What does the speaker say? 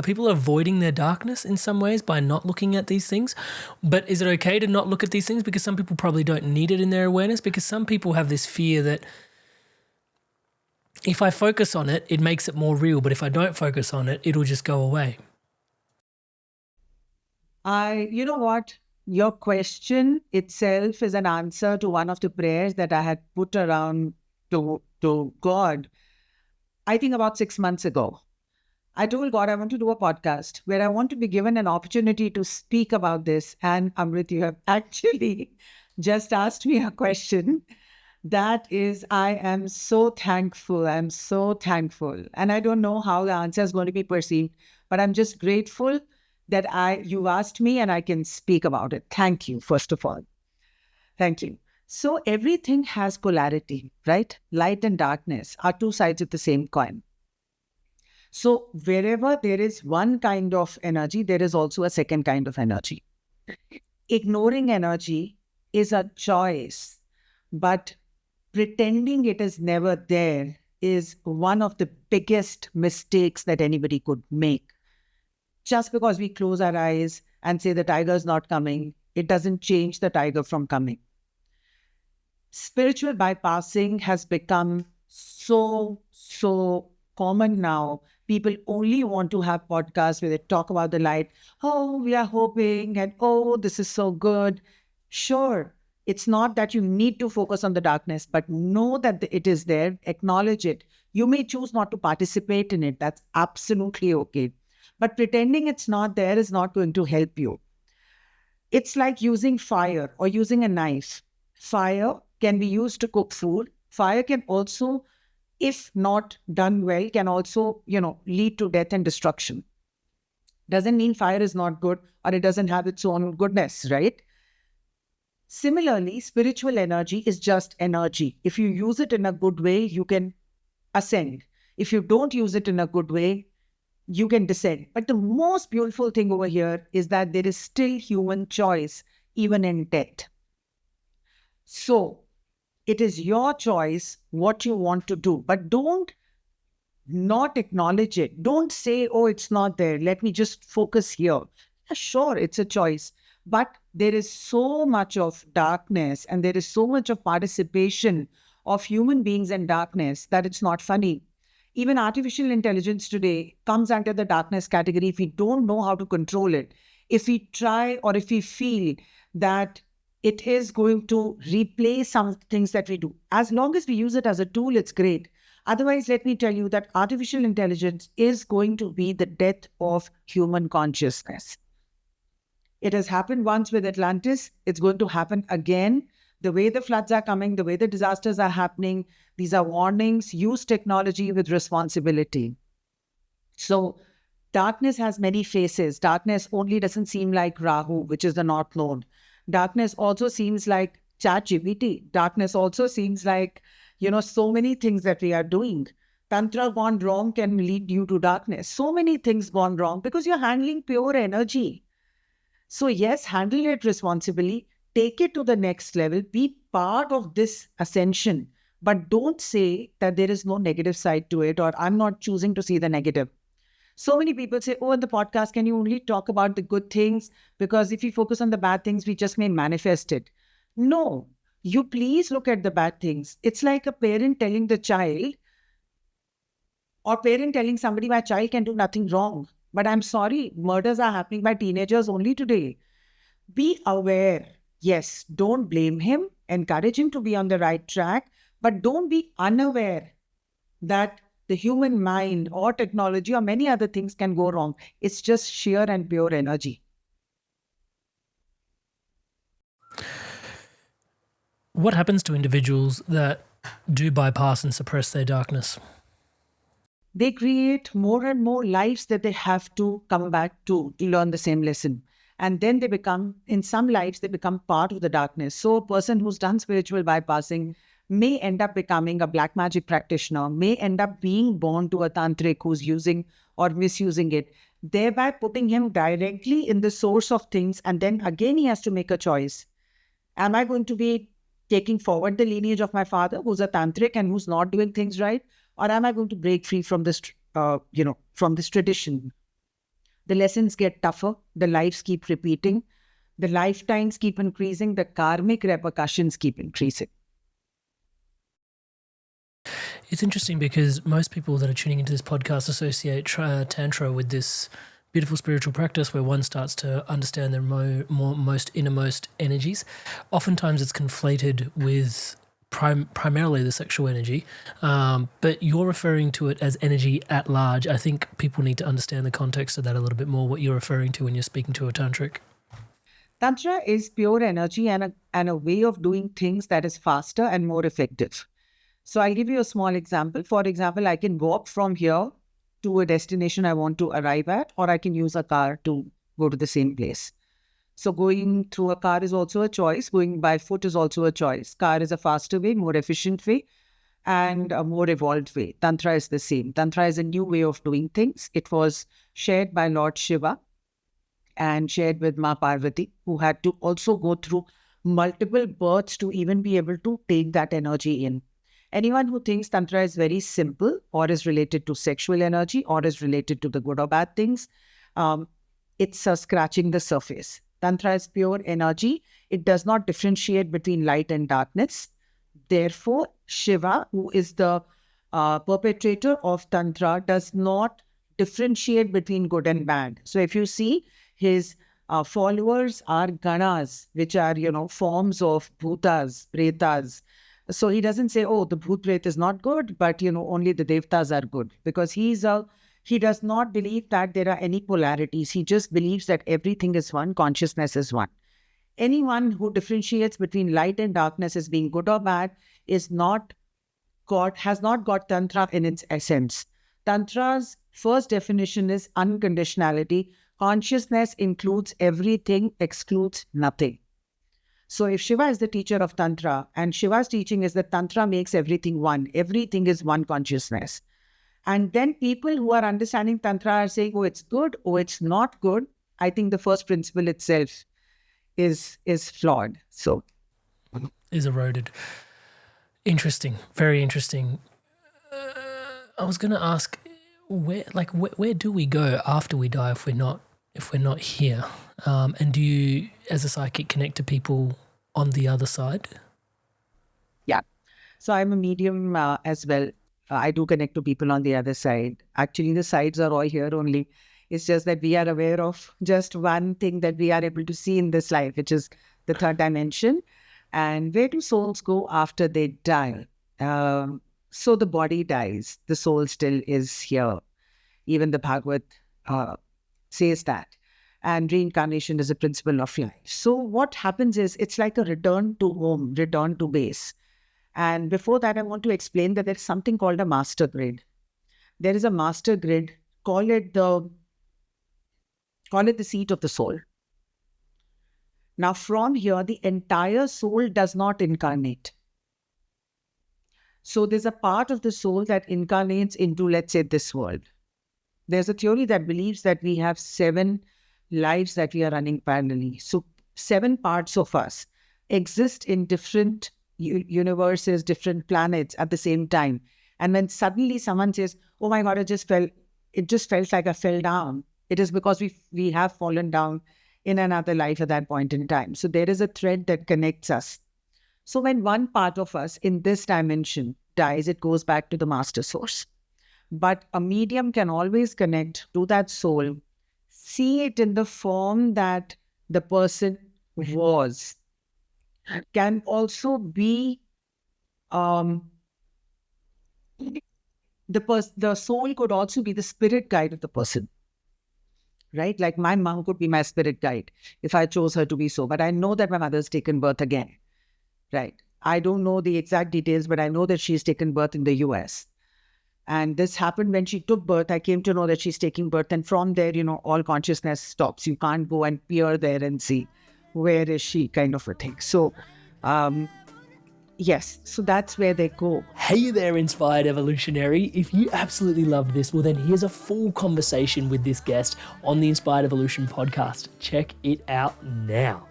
people are avoiding their darkness in some ways by not looking at these things. But is it okay to not look at these things? Because some people probably don't need it in their awareness, because some people have this fear that if I focus on it, it makes it more real. But if I don't focus on it, it'll just go away. You know what? Your question itself is an answer to one of the prayers that I had put around to God, I think about 6 months ago. I told God I want to do a podcast where I want to be given an opportunity to speak about this. And Amrit, you have actually just asked me a question. That is, I am so thankful. I'm so thankful. And I don't know how the answer is going to be perceived, but I'm just grateful that you asked me and I can speak about it. Thank you, first of all. Thank you. So everything has polarity, right? Light and darkness are two sides of the same coin. So wherever there is one kind of energy, there is also a second kind of energy. Ignoring energy is a choice, but pretending it is never there is one of the biggest mistakes that anybody could make. Just because we close our eyes and say the tiger is not coming, it doesn't change the tiger from coming. Spiritual bypassing has become so common now. People only want to have podcasts where they talk about the light. Oh, we are hoping, and oh, this is so good. Sure, it's not that you need to focus on the darkness, but know that it is there, acknowledge it. You may choose not to participate in it. That's absolutely okay. But pretending it's not there is not going to help you. It's like using fire or using a knife. Fire can be used to cook food. Fire can also, if not done well, can also, lead to death and destruction. Doesn't mean fire is not good or it doesn't have its own goodness, right? Similarly, spiritual energy is just energy. If you use it in a good way, you can ascend. If you don't use it in a good way, you can descend. But the most beautiful thing over here is that there is still human choice, even in death. So it is your choice what you want to do, but don't not acknowledge it. Don't say, oh, it's not there. Let me just focus here. Sure, it's a choice, but there is so much of darkness and there is so much of participation of human beings in darkness that it's not funny. Even artificial intelligence today comes under the darkness category if we don't know how to control it. If we try or if we feel that it is going to replace some things that we do. As long as we use it as a tool, it's great. Otherwise, let me tell you that artificial intelligence is going to be the death of human consciousness. It has happened once with Atlantis. It's going to happen again. The way the floods are coming, the way the disasters are happening, these are warnings. Use technology with responsibility. So darkness has many faces. Darkness only doesn't seem like Rahu, which is the North Node. Darkness also seems like ChatGPT. Darkness also seems like, so many things that we are doing. Tantra gone wrong can lead you to darkness. So many things gone wrong because you're handling pure energy. So yes, handle it responsibly. Take it to the next level. Be part of this ascension. But don't say that there is no negative side to it or I'm not choosing to see the negative. So many people say, oh, in the podcast, can you only talk about the good things? Because if you focus on the bad things, we just may manifest it. No, you please look at the bad things. It's like a parent telling the child or parent telling somebody, my child can do nothing wrong. But I'm sorry, murders are happening by teenagers only today. Be aware. Yes, don't blame him. Encourage him to be on the right track. But don't be unaware that the human mind or technology or many other things can go wrong. It's just sheer and pure energy. What happens to individuals that do bypass and suppress their darkness? They create more and more lives that they have to come back to learn the same lesson. And then they become, in some lives, they become part of the darkness. So a person who's done spiritual bypassing may end up becoming a black magic practitioner, may end up being born to a tantric who's using or misusing it, thereby putting him directly in the source of things. And then again, he has to make a choice. Am I going to be taking forward the lineage of my father, who's a tantric and who's not doing things right? Or am I going to break free from this, from this tradition? The lessons get tougher, the lives keep repeating, the lifetimes keep increasing, the karmic repercussions keep increasing. It's interesting because most people that are tuning into this podcast associate Tantra with this beautiful spiritual practice where one starts to understand their most innermost energies. Oftentimes it's conflated with primarily the sexual energy, but you're referring to it as energy at large. I think people need to understand the context of that a little bit more, what you're referring to when you're speaking to a tantric. Tantra is pure energy and a way of doing things that is faster and more effective. So I'll give you a small example. For example, I can walk from here to a destination I want to arrive at, or I can use a car to go to the same place. So going through a car is also a choice. Going by foot is also a choice. Car is a faster way, more efficient way, and a more evolved way. Tantra is the same. Tantra is a new way of doing things. It was shared by Lord Shiva and shared with Ma Parvati, who had to also go through multiple births to even be able to take that energy in. Anyone who thinks Tantra is very simple or is related to sexual energy or is related to the good or bad things, it's scratching the surface. Tantra is pure energy. It does not differentiate between light and darkness. Therefore, Shiva, who is the perpetrator of Tantra, does not differentiate between good and bad. So if you see, his followers are ganas, which are, forms of bhutas, pretas. So he doesn't say, oh, the bhut pret is not good, but, only the devtas are good. Because he does not believe that there are any polarities. He just believes that everything is one, consciousness is one. Anyone who differentiates between light and darkness as being good or bad has not got Tantra in its essence. Tantra's first definition is unconditionality. Consciousness includes everything, excludes nothing. So if Shiva is the teacher of Tantra, and Shiva's teaching is that Tantra makes everything one, everything is one consciousness. And then people who are understanding Tantra are saying, oh, it's good, oh, it's not good. I think the first principle itself is flawed. So is eroded. Interesting, very interesting. I was going to ask, where do we go after we die if we're not here? And do you, as a psychic, connect to people on the other side? Yeah. So I'm a medium as well. I do connect to people on the other side. Actually, the sides are all here only. It's just that we are aware of just one thing that we are able to see in this life, which is the third dimension. And where do souls go after they die? So the body dies. The soul still is here. Even the Bhagavad says that. And reincarnation is a principle of life. So what happens is it's like a return to home, return to base. And before that, I want to explain that there's something called a master grid. There is a master grid. Call it the seat of the soul. Now, from here, the entire soul does not incarnate. So there's a part of the soul that incarnates into, let's say, this world. There's a theory that believes that we have 7 lives that we are running parallelly. So 7 parts of us exist in different universes, different planets at the same time. And when suddenly someone says, oh my God, it just felt like I fell down. It is because we have fallen down in another life at that point in time. So there is a thread that connects us. So when one part of us in this dimension dies, it goes back to the master source. But a medium can always connect to that soul, see it in the form that the person was. Can also be the soul could also be the spirit guide of the person. Right? Like my mom could be my spirit guide if I chose her to be so. But I know that my mother's taken birth again. Right? I don't know the exact details, but I know that she's taken birth in the US. And this happened when she took birth. I came to know that she's taking birth. And from there, all consciousness stops. You can't go and peer there and see where is she, kind of a thing. So, yes, so that's where they go. Hey there, Inspired Evolutionary. If you absolutely loved this, well then here's a full conversation with this guest on the Inspired Evolution podcast. Check it out now.